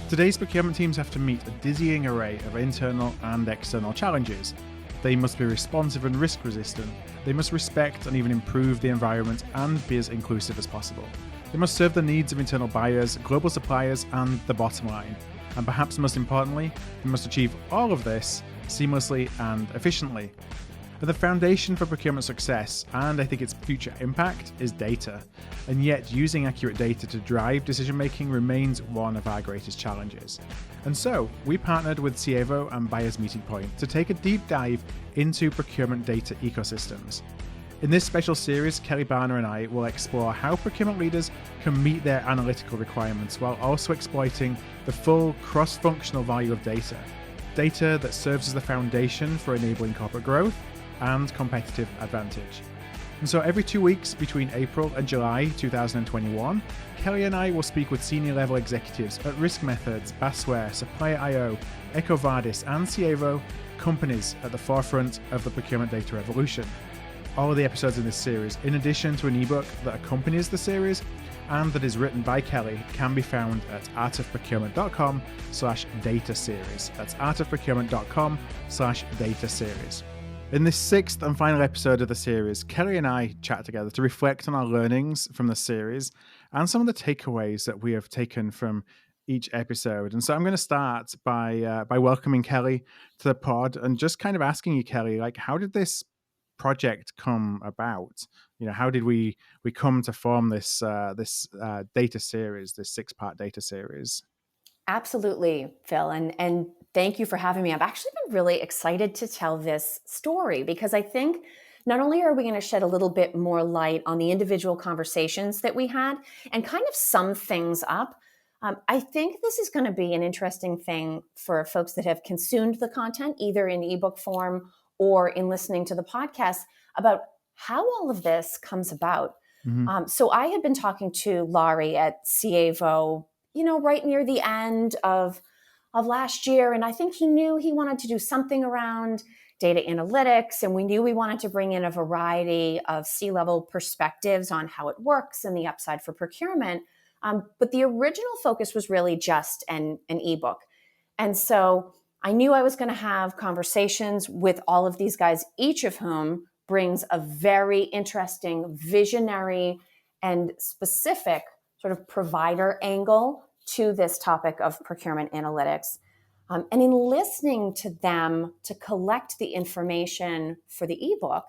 Today's procurement teams have to meet a dizzying array of internal and external challenges. They must be responsive and risk resistant. They must respect and even improve the environment and be as inclusive as possible. They must serve the needs of internal buyers, global suppliers, and the bottom line. And perhaps most importantly, they must achieve all of this seamlessly and efficiently. But the foundation for procurement success, and I think its future impact, is data. And yet, using accurate data to drive decision-making remains one of our greatest challenges. And so, we partnered with Sievo and Buyers Meeting Point to take a deep dive into procurement data ecosystems. In this special series, Kelly Barner and I will explore how procurement leaders can meet their analytical requirements while also exploiting the full cross-functional value of data. Data that serves as the foundation for enabling corporate growth and competitive advantage. And so every 2 weeks between April and July 2021, Kelly and I will speak with senior level executives at Risk Methods, Basware, Supplier IO, EcoVadis, and Sievo, companies at the forefront of the procurement data revolution. All of the episodes in this series, in addition to an ebook that accompanies the series and that is written by Kelly, can be found at artofprocurement.com/data series. That's artofprocurement.com/data series. In this sixth and final episode of the series, Kelly and I chat together to reflect on our learnings from the series and some of the takeaways that we have taken from each episode. And so I'm going to start by welcoming Kelly to the pod and just kind of asking you, Kelly, like, how did this project come about? You know, how did we come to form this data series, this 6-part data series? Absolutely, Phil. And thank you for having me. I've actually been really excited to tell this story because I think not only are we going to shed a little bit more light on the individual conversations that we had and kind of sum things up, I think this is going to be an interesting thing for folks that have consumed the content, either in ebook form or in listening to the podcast, about how all of this comes about. Mm-hmm. So I had been talking to Laurie at Sievo, right near the end of last year. And I think he knew he wanted to do something around data analytics. And we knew we wanted to bring in a variety of C-level perspectives on how it works and the upside for procurement. But the original focus was really just an ebook. And so I knew I was going to have conversations with all of these guys, each of whom brings a very interesting, visionary, and specific sort of provider angle to this topic of procurement analytics. And in listening to them to collect the information for the ebook,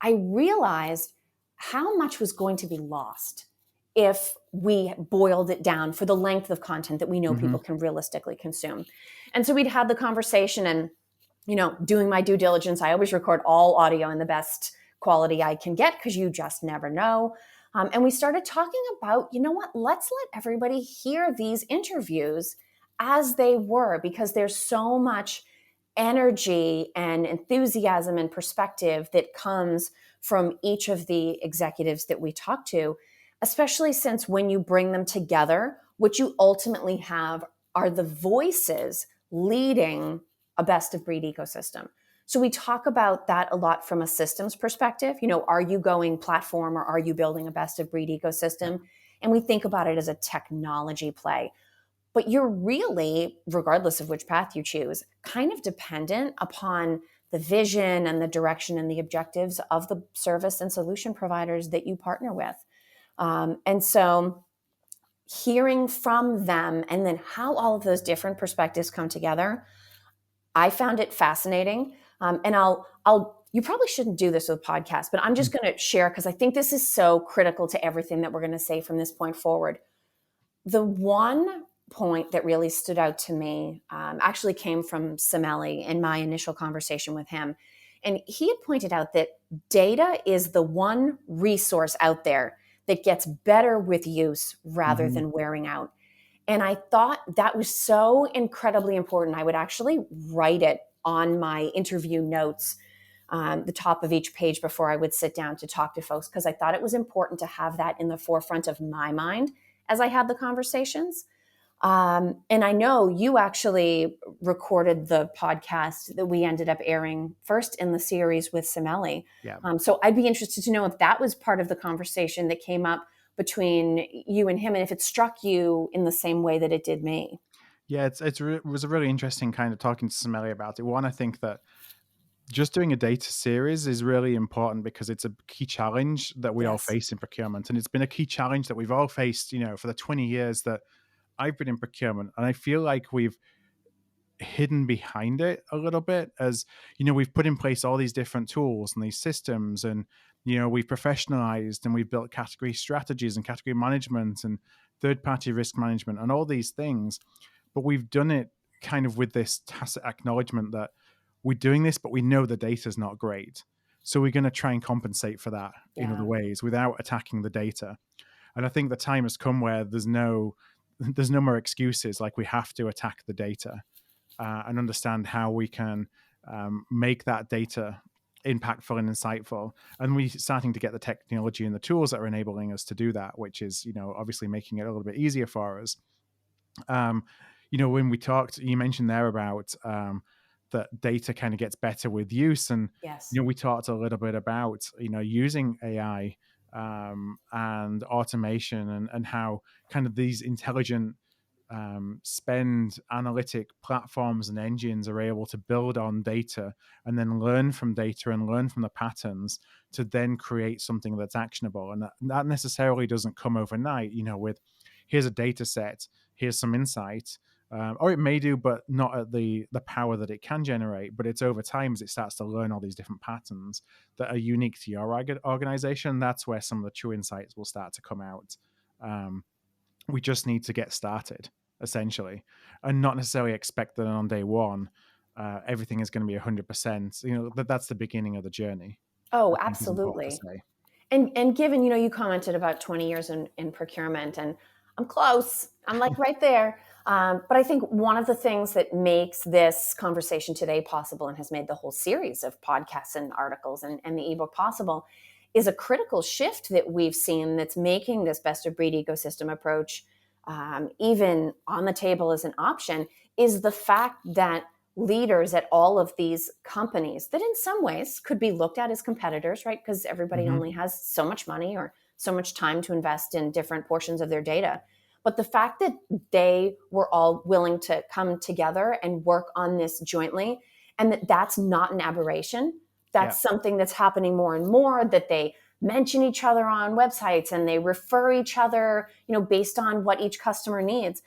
I realized how much was going to be lost if we boiled it down for the length of content that we know people can realistically consume. And so we'd had the conversation and, doing my due diligence, I always record all audio in the best quality I can get because you just never know. And we started talking about, let's let everybody hear these interviews as they were, because there's so much energy and enthusiasm and perspective that comes from each of the executives that we talk to, especially since when you bring them together, what you ultimately have are the voices leading a best of breed ecosystem. So we talk about that a lot from a systems perspective. Are you going platform or are you building a best of breed ecosystem? And we think about it as a technology play. But you're really, regardless of which path you choose, kind of dependent upon the vision and the direction and the objectives of the service and solution providers that you partner with. And so hearing from them and then how all of those different perspectives come together, I found it fascinating. And you probably shouldn't do this with podcasts, but I'm just going to share because I think this is so critical to everything that we're going to say from this point forward. The one point that really stood out to me actually came from Samelli in my initial conversation with him. And he had pointed out that data is the one resource out there that gets better with use rather than wearing out. And I thought that was so incredibly important. I would actually write it on my interview notes, the top of each page before I would sit down to talk to folks, because I thought it was important to have that in the forefront of my mind as I had the conversations. And I know you actually recorded the podcast that we ended up airing first in the series with Samelli. Yeah. So I'd be interested to know if that was part of the conversation that came up between you and him, and if it struck you in the same way that it did me. Yeah, it was a really interesting kind of talking to Someli about it. One, I think that just doing a data series is really important because it's a key challenge that we all Yes. face in procurement. And it's been a key challenge that we've all faced, for the 20 years that I've been in procurement. And I feel like we've hidden behind it a little bit, as we've put in place all these different tools and these systems, and we've professionalized and we've built category strategies and category management and third party risk management and all these things, but we've done it kind of with this tacit acknowledgement that we're doing this, but we know the data is not great, so we're going to try and compensate for that in other Yeah. ways without attacking the data. And I think the time has come where there's no more excuses. Like, we have to attack the data and understand how we can make that data impactful and insightful. And we're starting to get the technology and the tools that are enabling us to do that, which is, obviously making it a little bit easier for us. When we talked, you mentioned there about that data kind of gets better with use. And, Yes. we talked a little bit about, using AI and automation, and how kind of these intelligent spend analytic platforms and engines are able to build on data and then learn from data and learn from the patterns to then create something that's actionable. And that necessarily doesn't come overnight, with here's a data set, here's some insight, or it may do, but not at the power that it can generate. But it's over time as it starts to learn all these different patterns that are unique to your organization. That's where some of the true insights will start to come out. We just need to get started, essentially, and not necessarily expect that on day one everything is going to be 100%. That's the beginning of the journey, I Oh, think, is important to absolutely. say. And given, you commented about 20 years in procurement, and I'm close. I'm like right there. But I think one of the things that makes this conversation today possible and has made the whole series of podcasts and articles and the ebook possible is a critical shift that we've seen that's making this best of breed ecosystem approach even on the table as an option, is the fact that leaders at all of these companies that in some ways could be looked at as competitors, right? Because everybody Mm-hmm. only has so much money or so much time to invest in different portions of their data. But the fact that they were all willing to come together and work on this jointly, and that's not an aberration, Yeah. that's something that's happening more and more, that they mention each other on websites and they refer each other, based on what each customer needs.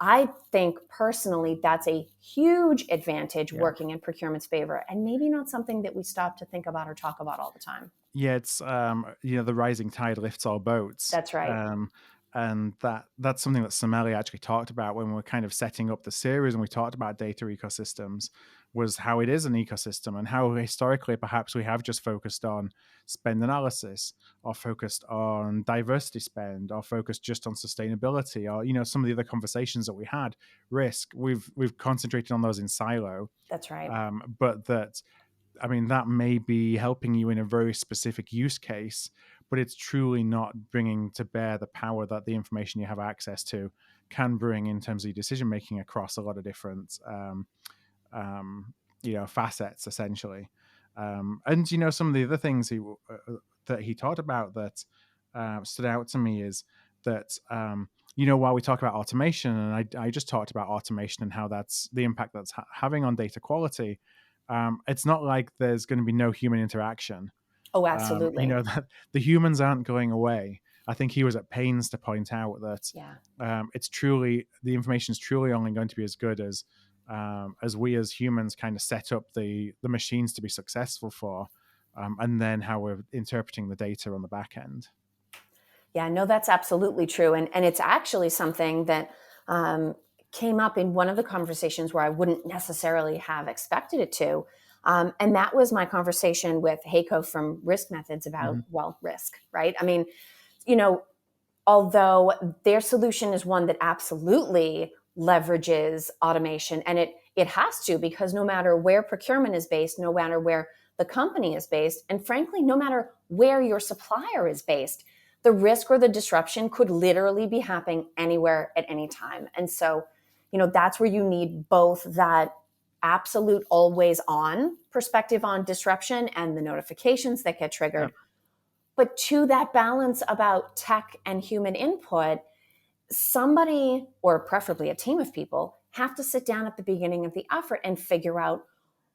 I think personally that's a huge advantage Yeah. working in procurement's favor, and maybe not something that we stop to think about or talk about all the time. Yeah, it's the rising tide lifts all boats. That's right. And that's something that Someli actually talked about when we were kind of setting up the series, and we talked about data ecosystems, was how it is an ecosystem, and how historically perhaps we have just focused on spend analysis, or focused on diversity spend, or focused just on sustainability, or some of the other conversations that we had, risk. We've concentrated on those in silo. That's right. But that may be helping you in a very specific use case, but it's truly not bringing to bear the power that the information you have access to can bring in terms of your decision making across a lot of different facets, essentially. And some of the other things that he talked about that stood out to me is that while we talk about automation, and I just talked about automation and how that's the impact that's having on data quality. It's not like there's going to be no human interaction. Oh, absolutely. That the humans aren't going away. I think he was at pains to point out that it's truly, the information is truly only going to be as good as we as humans kind of set up the machines to be successful for, and then how we're interpreting the data on the back end. Yeah, no, that's absolutely true. And it's actually something that came up in one of the conversations where I wouldn't necessarily have expected it to. And that was my conversation with Heiko from Risk Methods about, risk, right? I mean, although their solution is one that absolutely leverages automation, and it has to, because no matter where procurement is based, no matter where the company is based, and frankly, no matter where your supplier is based, the risk or the disruption could literally be happening anywhere at any time. And so, that's where you need both that absolute always on perspective on disruption and the notifications that get triggered. Yep. But to that balance about tech and human input, somebody, or preferably a team of people, have to sit down at the beginning of the effort and figure out,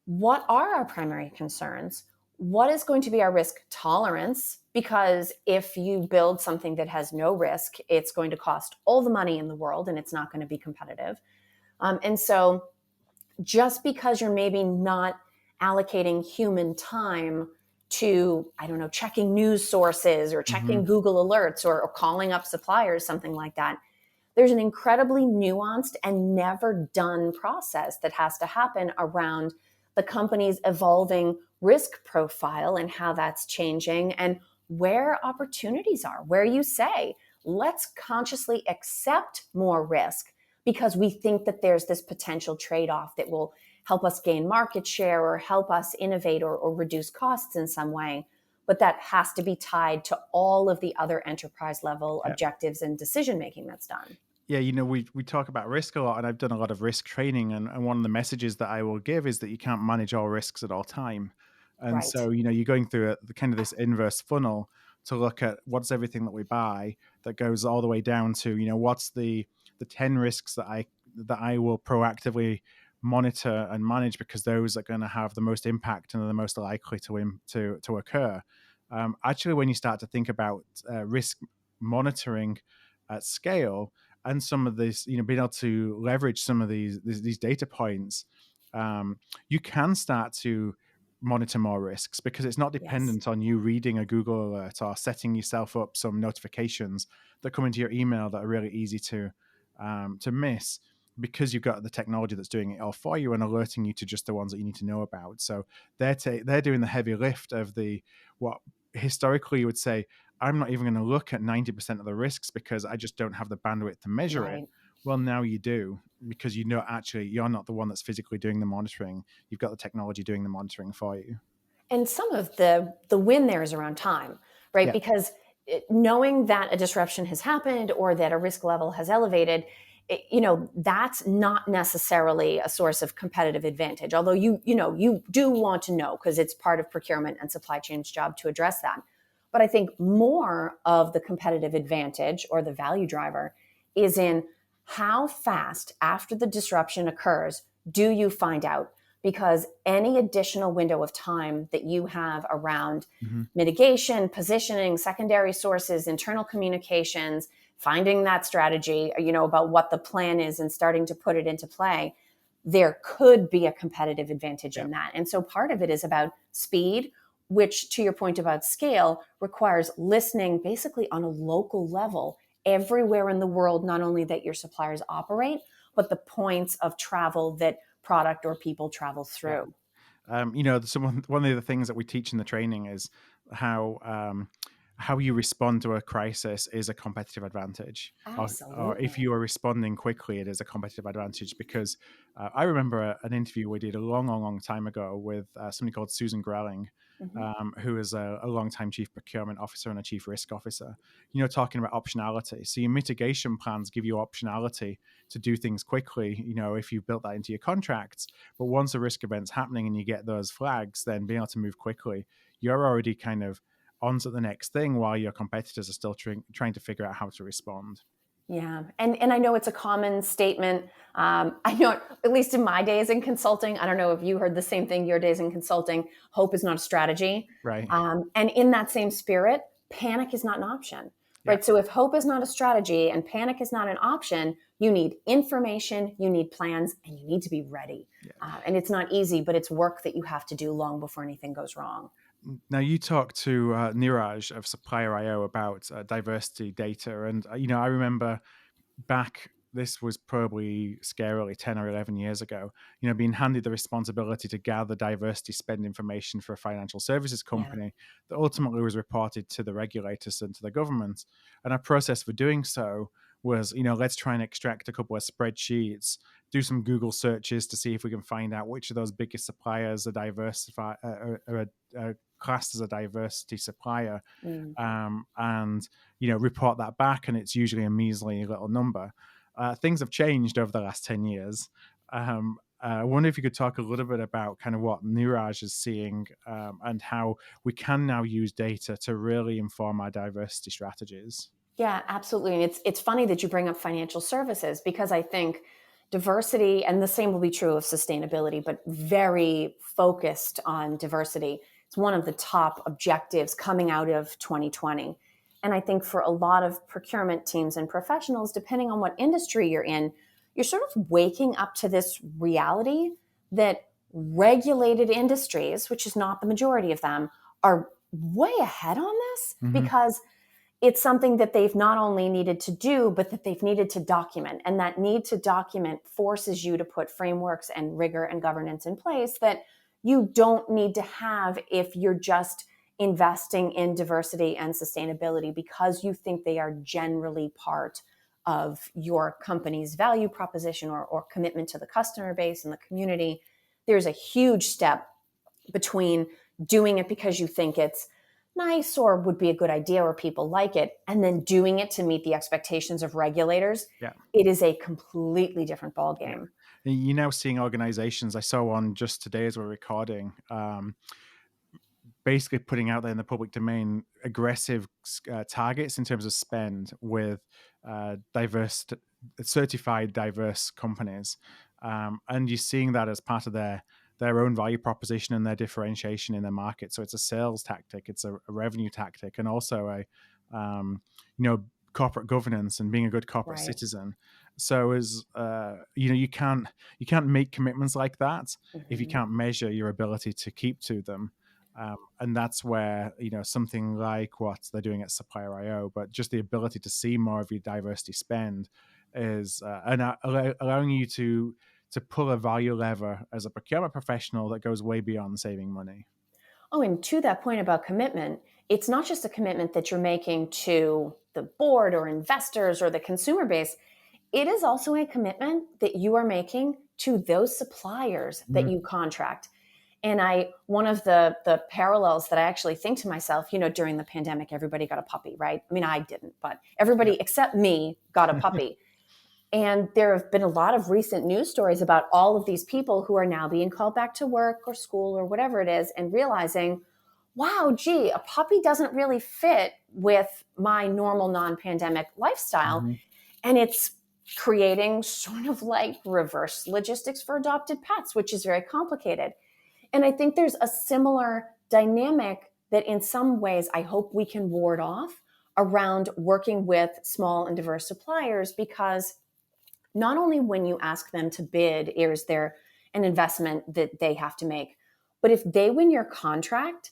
what are our primary concerns? What is going to be our risk tolerance? Because if you build something that has no risk, it's going to cost all the money in the world and it's not going to be competitive. And so just because you're maybe not allocating human time to, I don't know, checking news sources or Hmm. checking Google alerts or calling up suppliers, something like that, there's an incredibly nuanced and never done process that has to happen around the company's evolving risk profile and how that's changing, and where opportunities are, where you say, let's consciously accept more risk because we think that there's this potential trade-off that will help us gain market share or help us innovate or reduce costs in some way. But that has to be tied to all of the other enterprise level Yeah. objectives and decision making that's done. Yeah, we talk about risk a lot, and I've done a lot of risk training, and one of the messages that I will give is that you can't manage all risks at all time. And Right. so, you're going through the kind of this inverse funnel to look at what's everything that we buy, that goes all the way down to, what's the 10 risks that I will proactively monitor and manage, because those are going to have the most impact and are the most likely to occur. Actually, when you start to think about risk monitoring at scale, and some of this, being able to leverage some of these data points, you can start to monitor more risks, because it's not Yes. dependent on you reading a Google alert or setting yourself up some notifications that come into your email that are really easy to miss, because you've got the technology that's doing it all for you and alerting you to just the ones that you need to know about. So they're doing the heavy lift of what historically you would say, I'm not even going to look at 90% of the risks because I just don't have the bandwidth to measure it. Right. Well, now you do, because actually you're not the one that's physically doing the monitoring. You've got the technology doing the monitoring for you. And some of the win there is around time, right? Yeah. Because knowing that a disruption has happened or that a risk level has elevated, that's not necessarily a source of competitive advantage. Although you do want to know, because it's part of procurement and supply chain's job to address that. But I think more of the competitive advantage or the value driver is in how fast after the disruption occurs do you find out, because any additional window of time that you have around Hmm. mitigation, positioning, secondary sources, internal communications, finding that strategy, about what the plan is and starting to put it into play, there could be a competitive advantage Yeah. in that. And so part of it is about speed, which, to your point about scale, requires listening basically on a local level everywhere in the world, not only that your suppliers operate, but the points of travel that product or people travel Yeah. through. One of the things that we teach in the training is how you respond to a crisis is a competitive advantage, or if Absolutely. you are responding quickly, it is a competitive advantage. Because I remember an interview we did a long, long, long time ago with somebody called Susan Grelling, Mhm. who is a long-time chief procurement officer and a chief risk officer. Talking about optionality. So your mitigation plans give you optionality to do things quickly. If you've built that into your contracts. But once a risk event's happening and you get those flags, then being able to move quickly, you're already kind of on to the next thing, while your competitors are still trying to figure out how to respond. Yeah, and I know it's a common statement. I know, at least in my days in consulting, I don't know if you heard the same thing. Your days in consulting, hope is not a strategy, Right. and in that same spirit, panic is not an option, Yeah. right? So if hope is not a strategy and panic is not an option, you need information, you need plans, and you need to be ready. Yeah. And it's not easy, but it's work that you have to do long before anything goes wrong. Now, you talked to Niraj of Supplier IO about diversity data, and I remember back, this was probably scarily 10 or 11 years ago, being handed the responsibility to gather diversity spend information for a financial services Yeah. company that ultimately was reported to the regulators and to the government. And our process for doing so was, let's try and extract a couple of spreadsheets, do some Google searches to see if we can find out which of those biggest suppliers are classed as a diversity supplier, Mm. and report that back, and it's usually a measly little number. Things have changed over the last 10 years. I wonder if you could talk a little bit about kind of what Niraj is seeing, and how we can now use data to really inform our diversity strategies. Yeah, absolutely. And it's funny that you bring up financial services, because I think, diversity, and the same will be true of sustainability, but very focused on diversity. It's one of the top objectives coming out of 2020. And I think for a lot of procurement teams and professionals, depending on what industry you're in, you're sort of waking up to this reality that regulated industries, which is not the majority of them, are way ahead on this because it's something that they've not only needed to do, but that they've needed to document. And that need to document forces you to put frameworks and rigor and governance in place that you don't need to have if you're just investing in diversity and sustainability because you think they are generally part of your company's value proposition or commitment to the customer base and the community. There's a huge step between doing it because you think it's nice or would be a good idea or people like it, and then doing it to meet the expectations of regulators. Yeah. It is a completely different ballgame. Yeah. You're now seeing organizations, I saw one just today as we're recording, basically putting out there in the public domain aggressive targets in terms of spend with certified diverse companies. And you're seeing that as part of their own value proposition and their differentiation in their market. So it's a sales tactic, it's a revenue tactic, and also a corporate governance and being a good corporate citizen. So as you can't make commitments like that if you can't measure your ability to keep to them. And that's where something like what they're doing at Supplier IO, but just the ability to see more of your diversity spend is allowing you to pull a value lever as a procurement professional that goes way beyond saving money. Oh, and to that point about commitment, it's not just a commitment that you're making to the board or investors or the consumer base. It is also a commitment that you are making to those suppliers that you contract. And one of the parallels that I actually think to myself, during the pandemic, everybody got a puppy, right? I mean, I didn't, but everybody except me got a puppy. And there have been a lot of recent news stories about all of these people who are now being called back to work or school or whatever it is and realizing, wow, gee, a puppy doesn't really fit with my normal non-pandemic lifestyle. And it's creating sort of like reverse logistics for adopted pets, which is very complicated. And I think there's a similar dynamic that in some ways I hope we can ward off around working with small and diverse suppliers, because not only when you ask them to bid is there an investment that they have to make, but if they win your contract,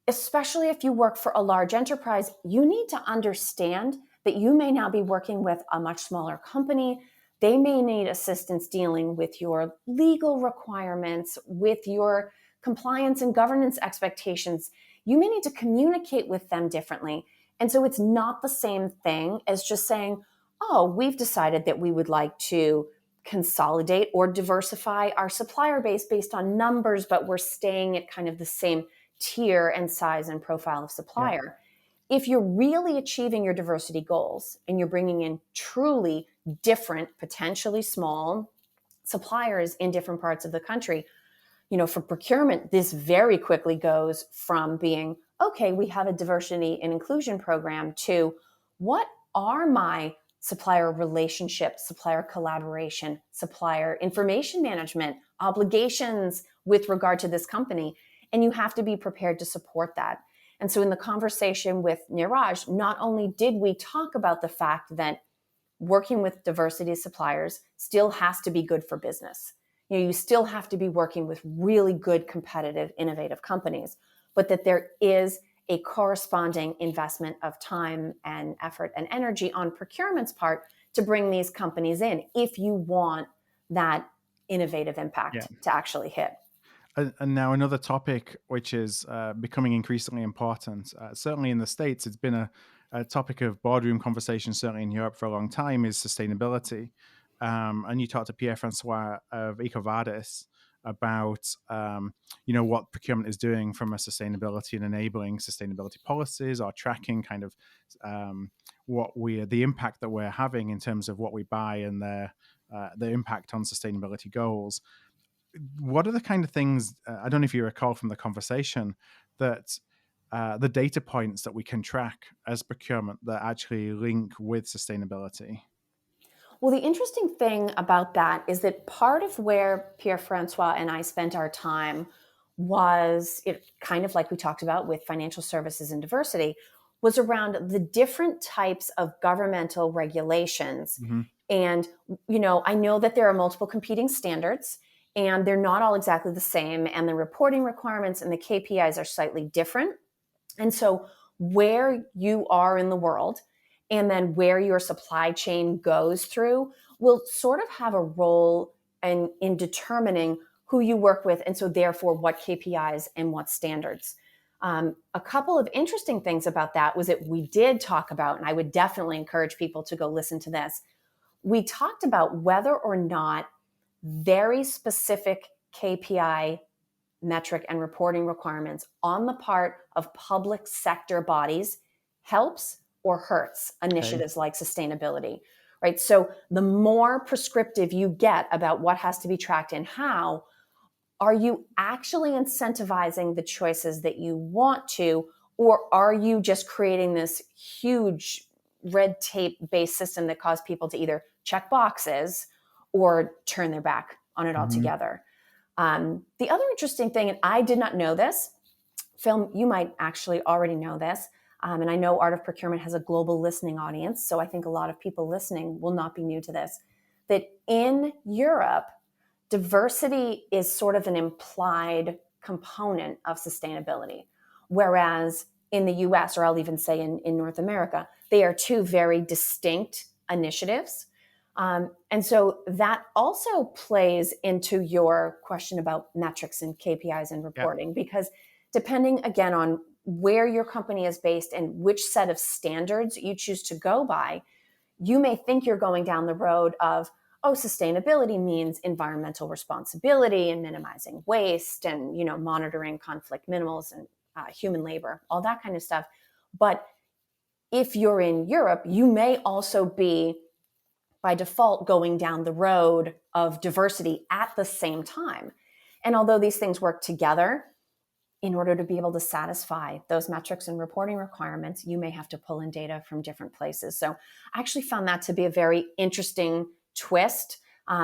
especially if you work for a large enterprise, you need to understand that you may now be working with a much smaller company. They may need assistance dealing with your legal requirements, with your compliance and governance expectations. You may need to communicate with them differently. And so it's not the same thing as just saying, oh, we've decided that we would like to consolidate or diversify our supplier base based on numbers, but we're staying at kind of the same tier and size and profile of supplier. Yeah. If you're really achieving your diversity goals and you're bringing in truly different, potentially small suppliers in different parts of the country, for procurement, this very quickly goes from being, okay, we have a diversity and inclusion program, to what are my supplier relationship, supplier collaboration, supplier information management obligations with regard to this company. And you have to be prepared to support that. And so in the conversation with Niraj, not only did we talk about the fact that working with diversity suppliers still has to be good for business. You still have to be working with really good, competitive, innovative companies, but that there is a corresponding investment of time and effort and energy on procurement's part to bring these companies in if you want that innovative impact to actually hit. And now another topic which is becoming increasingly important, certainly in the States, it's been a topic of boardroom conversation, certainly in Europe for a long time, is sustainability. And you talked to Pierre-Francois of EcoVadis about what procurement is doing from a sustainability and enabling sustainability policies, or tracking kind of the impact that we're having in terms of what we buy and the impact on sustainability goals. What are the kind of things, I don't know if you recall from the conversation, that the data points that we can track as procurement that actually link with sustainability? Well, the interesting thing about that is that part of where Pierre-Francois and I spent our time was it kind of like we talked about with financial services and diversity, was around the different types of governmental regulations. Hmm. And, I know that there are multiple competing standards and they're not all exactly the same. And the reporting requirements and the KPIs are slightly different. And so, where you are in the world and then where your supply chain goes through will sort of have a role in determining who you work with. And so, therefore, what KPIs and what standards. A couple of interesting things about that was that we did talk about, and I would definitely encourage people to go listen to this. We talked about whether or not very specific KPI metric and reporting requirements on the part of public sector bodies helps or hurts Okay. initiatives like sustainability, right? So the more prescriptive you get about what has to be tracked and how, are you actually incentivizing the choices that you want to, or are you just creating this huge red tape based system that causes people to either check boxes or turn their back on it Hmm. altogether? The other interesting thing, and I did not know this, Phil, you might actually already know this, and I know Art of Procurement has a global listening audience, so I think a lot of people listening will not be new to this, that in Europe, diversity is sort of an implied component of sustainability, whereas in the US, or I'll even say in North America, they are two very distinct initiatives. And so that also plays into your question about metrics and KPIs and Yeah. reporting, because depending again on where your company is based and which set of standards you choose to go by, you may think you're going down the road of, oh, sustainability means environmental responsibility and minimizing waste and, monitoring conflict minimals and human labor, all that kind of stuff. But if you're in Europe, you may also be by default going down the road of diversity at the same time. And although these things work together, in order to be able to satisfy those metrics and reporting requirements, you may have to pull in data from different places. So I actually found that to be a very interesting twist,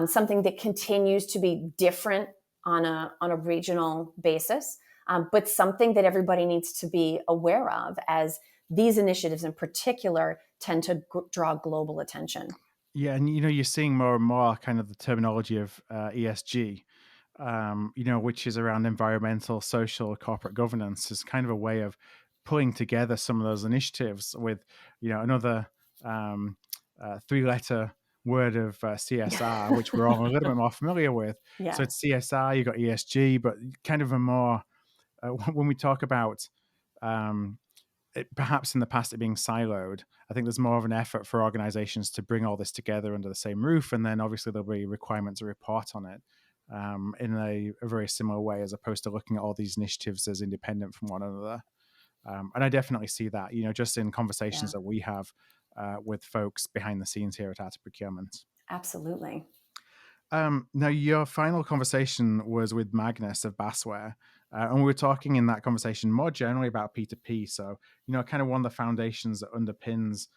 something that continues to be different on a regional basis, but something that everybody needs to be aware of as these initiatives in particular tend to draw global attention. Yeah, and you're seeing more and more kind of the terminology of ESG, which is around environmental, social, corporate governance, is kind of a way of pulling together some of those initiatives with, another three-letter word of CSR, which we're all a little bit more familiar with. So Yeah. it's CSR, you got ESG, but kind of a more when we talk about perhaps in the past it being siloed, I think there's more of an effort for organizations to bring all this together under the same roof, and then obviously there'll be requirements to report on it in a very similar way, as opposed to looking at all these initiatives as independent from one another. And I definitely see that, just in conversations Yeah, that we have with folks behind the scenes here at Art of Procurement. absolutely. Now, your final conversation was with Magnus of Bassware, and we were talking in that conversation more generally about P2P. So, kind of one of the foundations that underpins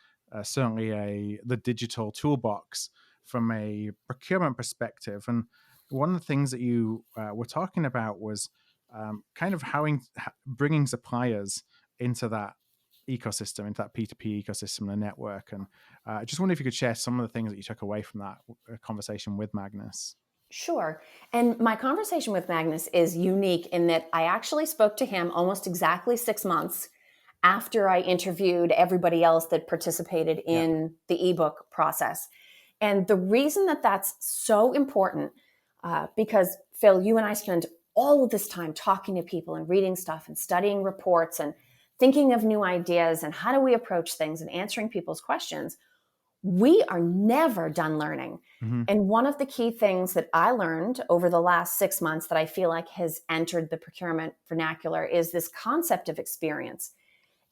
certainly the digital toolbox from a procurement perspective. And one of the things that you were talking about was kind of bringing suppliers into that ecosystem, into that P2P ecosystem and the network. And I just wonder if you could share some of the things that you took away from that conversation with Magnus. Sure. And my conversation with Magnus is unique in that I actually spoke to him almost exactly 6 months after I interviewed everybody else that participated Yeah. in the ebook process. And the reason that that's so important, because Phil, you and I spend all of this time talking to people and reading stuff and studying reports and thinking of new ideas and how do we approach things and answering people's questions. We are never done learning. Mm-hmm. And one of the key things that I learned over the last 6 months that I feel like has entered the procurement vernacular is this concept of experience.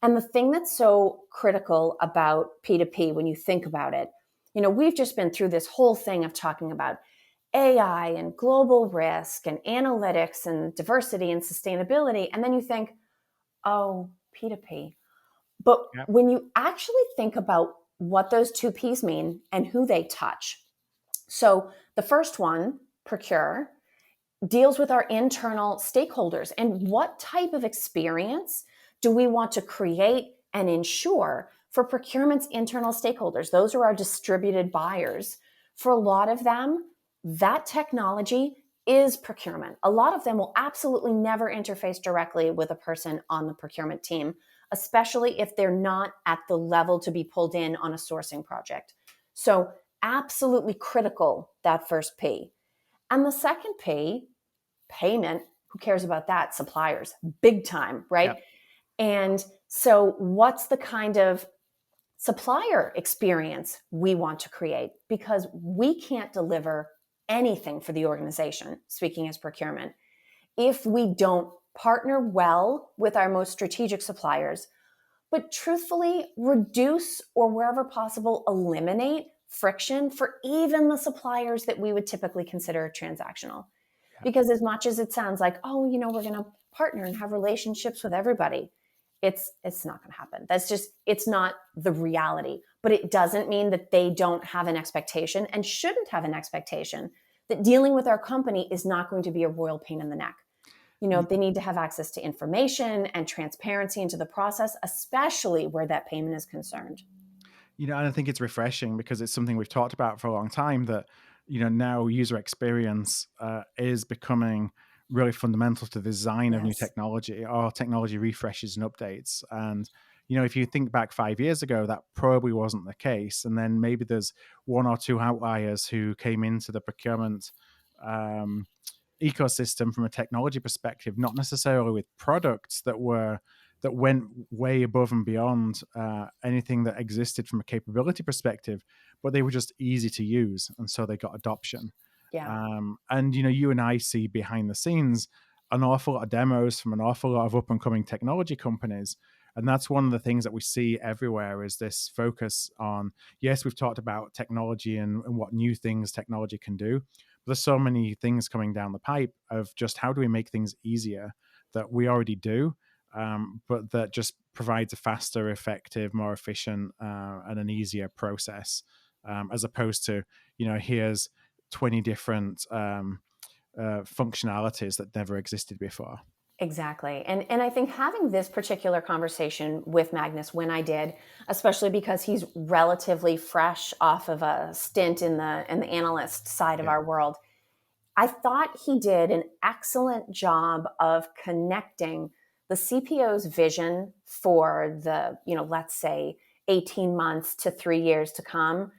And the thing that's so critical about P2P when you think about it, we've just been through this whole thing of talking about AI and global risk and analytics and diversity and sustainability. And then you think, oh, P2P. But Yeah. when you actually think about what those two P's mean and who they touch. So the first one, procure, deals with our internal stakeholders and what type of experience do we want to create and ensure for procurement's internal stakeholders. Those are our distributed buyers. For a lot of them, that technology is procurement. A lot of them will absolutely never interface directly with a person on the procurement team, especially if they're not at the level to be pulled in on a sourcing project. So absolutely critical, that first P. And the second P, payment, who cares about that? Suppliers, big time, right? Yep. And so what's the kind of supplier experience we want to create? Because we can't deliver anything for the organization, speaking as procurement, if we don't partner well with our most strategic suppliers, but truthfully reduce or wherever possible, eliminate friction for even the suppliers that we would typically consider transactional. Because as much as it sounds like, oh, we're going to partner and have relationships with everybody, it's not going to happen. That's just, it's not the reality. But it doesn't mean that they don't have an expectation and shouldn't have an expectation that dealing with our company is not going to be a royal pain in the neck. They need to have access to information and transparency into the process, especially where that payment is concerned. And I think it's refreshing because it's something we've talked about for a long time that, now user experience is becoming really fundamental to the design of new technology or technology refreshes and updates. And, if you think back 5 years ago, that probably wasn't the case. And then maybe there's one or two outliers who came into the procurement ecosystem from a technology perspective, not necessarily with products that went way above and beyond anything that existed from a capability perspective, but they were just easy to use, and so they got adoption. Yeah. And you and I see behind the scenes an awful lot of demos from an awful lot of up and coming technology companies. And that's one of the things that we see everywhere is this focus on, yes, we've talked about technology and what new things technology can do. But there's so many things coming down the pipe of just how do we make things easier that we already do, but that just provides a faster, effective, more efficient, and an easier process, as opposed to, here's 20 different functionalities that never existed before. Exactly. And I think having this particular conversation with Magnus when I did, especially because he's relatively fresh off of a stint in the analyst side of our world, I thought he did an excellent job of connecting the CPO's vision for the, let's say 18 months to 3 years to come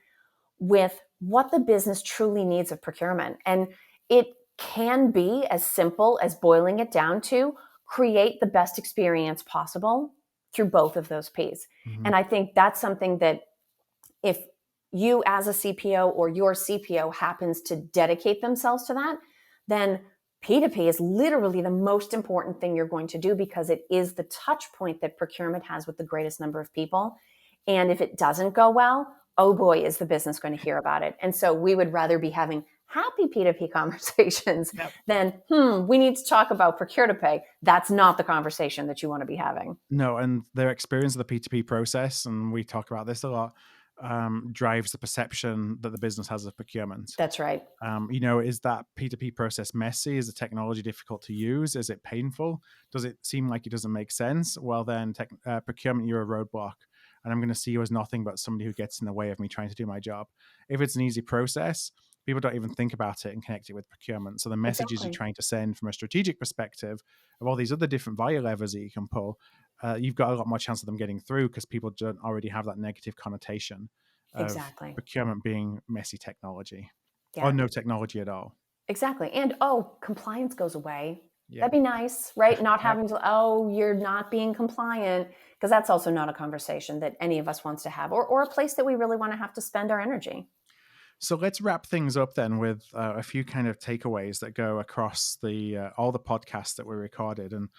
with what the business truly needs of procurement. And it can be as simple as boiling it down to create the best experience possible through both of those P's. Mm-hmm. And I think that's something that if you as a CPO or your CPO happens to dedicate themselves to that, then P2P is literally the most important thing you're going to do because it is the touch point that procurement has with the greatest number of people. And if it doesn't go well, oh boy, is the business going to hear about it. And so we would rather be having happy P2P conversations than, we need to talk about procure to pay. That's not the conversation that you want to be having. No, and their experience of the P2P process, and we talk about this a lot, drives the perception that the business has of procurement. That's right. Is that P2P process messy? Is the technology difficult to use? Is it painful? Does it seem like it doesn't make sense? Well, then procurement, you're a roadblock. And I'm going to see you as nothing but somebody who gets in the way of me trying to do my job. If it's an easy process, people don't even think about it and connect it with procurement. So the messages you're trying to send from a strategic perspective of all these other different value levers that you can pull, you've got a lot more chance of them getting through because people don't already have that negative connotation of procurement being messy technology or no technology at all. Exactly. And, compliance goes away. Yeah. That'd be nice, right? Not having to, you're not being compliant, because that's also not a conversation that any of us wants to have or a place that we really want to have to spend our energy. So let's wrap things up then with a few kind of takeaways that go across the all the podcasts that we recorded. And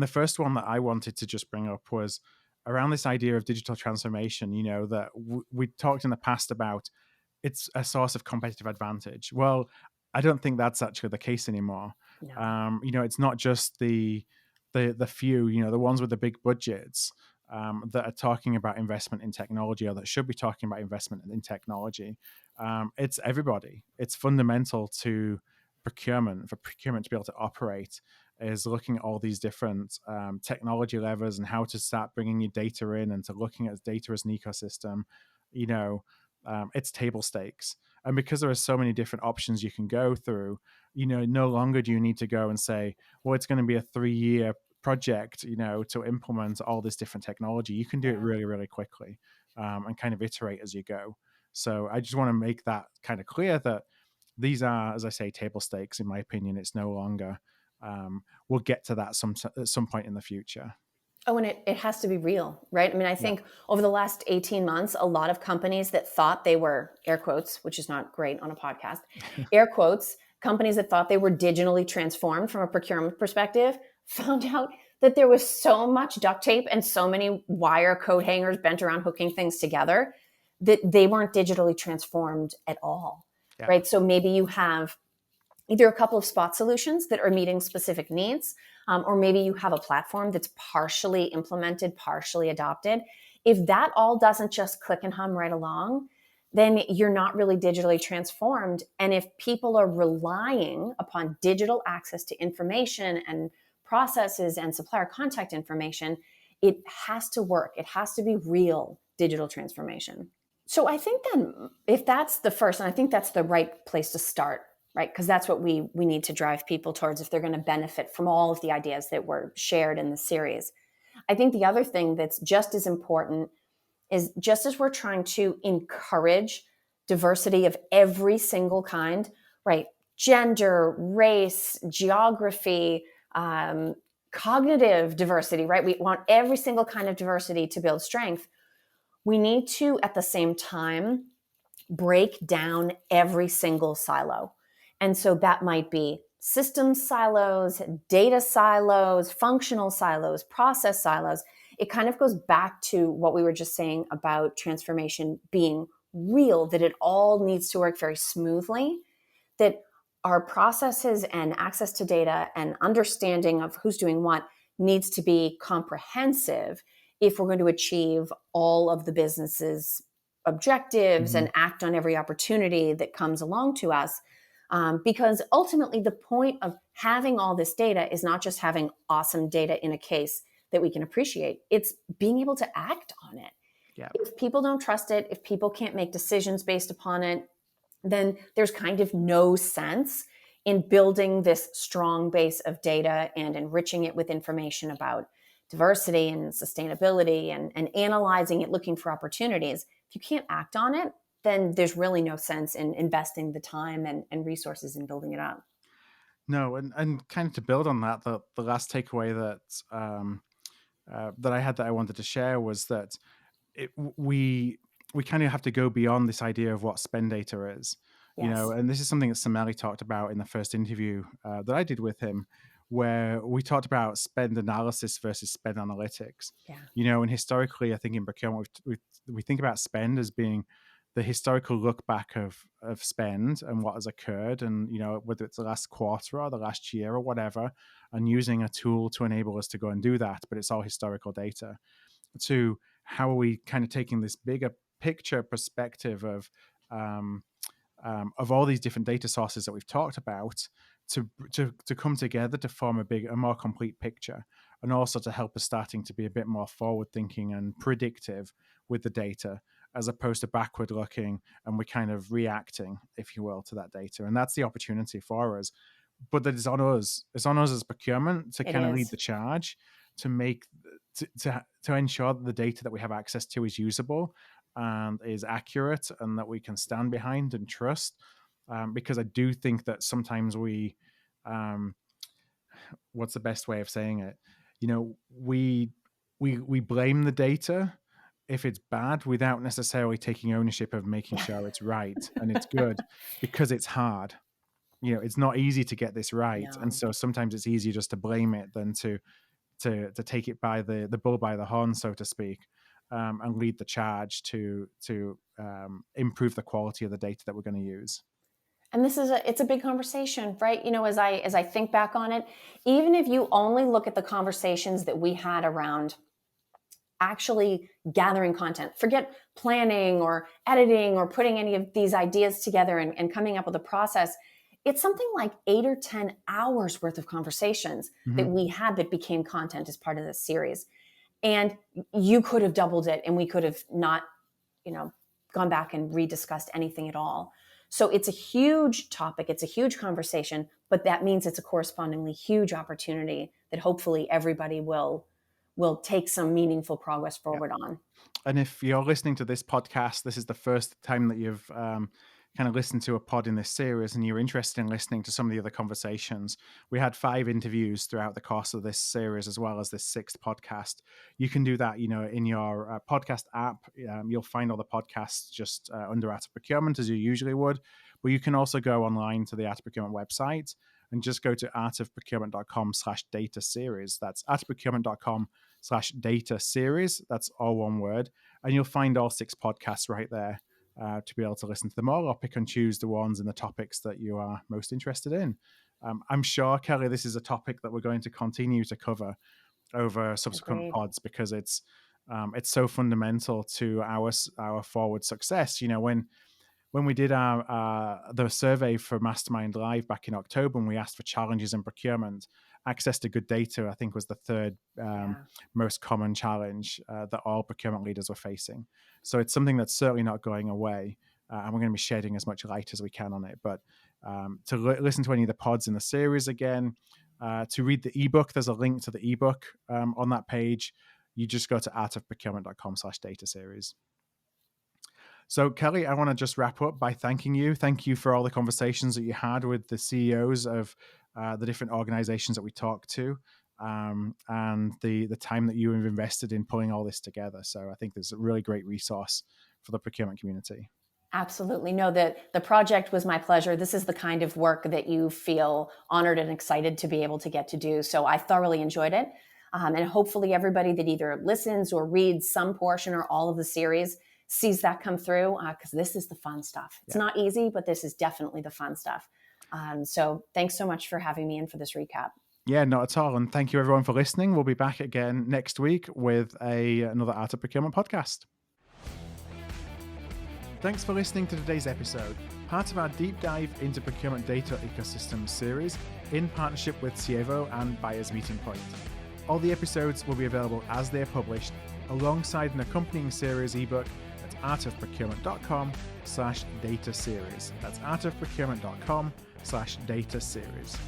the first one that I wanted to just bring up was around this idea of digital transformation, that we talked in the past about it's a source of competitive advantage. Well, I don't think that's actually the case anymore. No. It's not just the few, the ones with the big budgets that are talking about investment in technology, or that should be talking about investment in technology. It's everybody. It's fundamental to procurement, for procurement to be able to operate, is looking at all these different technology levers and how to start bringing your data in, and to looking at data as an ecosystem. You know, it's table stakes. And because there are so many different options you can go through, no longer do you need to go and say, well, it's going to be a 3-year project, to implement all this different technology. You can do it really, really quickly, and kind of iterate as you go. So I just want to make that kind of clear, that these are, as I say, table stakes. In my opinion, it's no longer. We'll get to that at some point in the future. Oh, and it has to be real, right? I mean, I think over the last 18 months, a lot of companies that thought they were, air quotes, which is not great on a podcast, air quotes, companies that thought they were digitally transformed from a procurement perspective, found out that there was so much duct tape and so many wire coat hangers bent around hooking things together that they weren't digitally transformed at all, right? So maybe you have either a couple of spot solutions that are meeting specific needs, or maybe you have a platform that's partially implemented, partially adopted. If that all doesn't just click and hum right along, then you're not really digitally transformed. And if people are relying upon digital access to information and processes and supplier contact information, it has to work. It has to be real digital transformation. So I think then if that's the first, and I think that's the right place to start, right? Because that's what we need to drive people towards if they're going to benefit from all of the ideas that were shared in the series. I think the other thing that's just as important is, just as we're trying to encourage diversity of every single kind, right? Gender, race, geography, cognitive diversity, right? We want every single kind of diversity to build strength. We need to, at the same time, break down every single silo. And so that might be systems silos, data silos, functional silos, process silos. It kind of goes back to what we were just saying about transformation being real, that it all needs to work very smoothly, that our processes and access to data and understanding of who's doing what needs to be comprehensive if we're going to achieve all of the business's objectives and act on every opportunity that comes along to us. Because ultimately, the point of having all this data is not just having awesome data in a case that we can appreciate. It's being able to act on it. Yeah. If people don't trust it, if people can't make decisions based upon it, then there's kind of no sense in building this strong base of data and enriching it with information about diversity and sustainability and analyzing it, looking for opportunities. If you can't act on it, then there's really no sense in investing the time and resources in building it up. No, and kind of to build on that, the last takeaway that that I had that I wanted to share was that we kind of have to go beyond this idea of what spend data is, Yes. and this is something that Sameli talked about in the first interview that I did with him, where we talked about spend analysis versus spend analytics. Yeah. And historically, I think in procurement, we think about spend as being the historical look back of spend and what has occurred, and whether it's the last quarter or the last year or whatever, and using a tool to enable us to go and do that. But it's all historical data. To how are we kind of taking this bigger picture perspective of all these different data sources that we've talked about to come together to form a more complete picture, and also to help us starting to be a bit more forward thinking and predictive with the data, as opposed to backward looking, and we're kind of reacting, if you will, to that data. And that's the opportunity for us. But that is on us. It's on us as procurement to kind of lead the charge, to make to ensure that the data that we have access to is usable and is accurate, and that we can stand behind and trust. Because I do think that sometimes we, what's the best way of saying it? We blame the data if it's bad, without necessarily taking ownership of making sure it's right and it's good, because it's hard. It's not easy to get this right, No. and so sometimes it's easier just to blame it than to take it by the bull by the horn, so to speak, and lead the charge to improve the quality of the data that we're going to use. And it's a big conversation, right? As I think back on it, even if you only look at the conversations that we had around actually gathering content. Forget planning or editing or putting any of these ideas together and coming up with a process. It's something like 8 or 10 hours worth of conversations that we had that became content as part of this series. And you could have doubled it and we could have not, gone back and rediscussed anything at all. So it's a huge topic. It's a huge conversation, but that means it's a correspondingly huge opportunity that hopefully everybody will take some meaningful progress forward on. And if you're listening to this podcast, this is the first time that you've kind of listened to a pod in this series and you're interested in listening to some of the other conversations. We had 5 interviews throughout the course of this series, as well as this 6th podcast. You can do that, in your podcast app. You'll find all the podcasts just under Art of Procurement, as you usually would. But you can also go online to the Art of Procurement website and just go to artofprocurement.com/data series. That's artofprocurement.com/data series. That's all one word. And you'll find all 6 podcasts right there to be able to listen to them all, or pick and choose the ones and the topics that you are most interested in. I'm sure, Kelly, this is a topic that we're going to continue to cover over subsequent pods, because it's so fundamental to our forward success. When we did the survey for Mastermind Live back in October, and we asked for challenges in procurement, access to good data, I think, was the 3rd most common challenge that all procurement leaders were facing. So it's something that's certainly not going away, and we're going to be shedding as much light as we can on it. But to listen to any of the pods in the series again, to read the ebook, there's a link to the ebook on that page. You just go to artofprocurement.com/data series. So, Kelly, I want to just wrap up by thanking you. Thank you for all the conversations that you had with the CEOs of the different organizations that we talked to, and the time that you have invested in pulling all this together. So I think there's a really great resource for the procurement community. Absolutely. No, the project was my pleasure. This is the kind of work that you feel honored and excited to be able to get to do. So I thoroughly enjoyed it. And hopefully everybody that either listens or reads some portion or all of the series sees that come through, because this is the fun stuff. It's not easy, but this is definitely the fun stuff. So thanks so much for having me in for this recap. Yeah, not at all. And thank you everyone for listening. We'll be back again next week with another Art of Procurement podcast. Thanks for listening to today's episode, part of our deep dive into procurement data ecosystem series in partnership with Sievo and Buyers Meeting Point. All the episodes will be available as they're published, alongside an accompanying series ebook at artofprocurement.com/data series. That's artofprocurement.com/data series.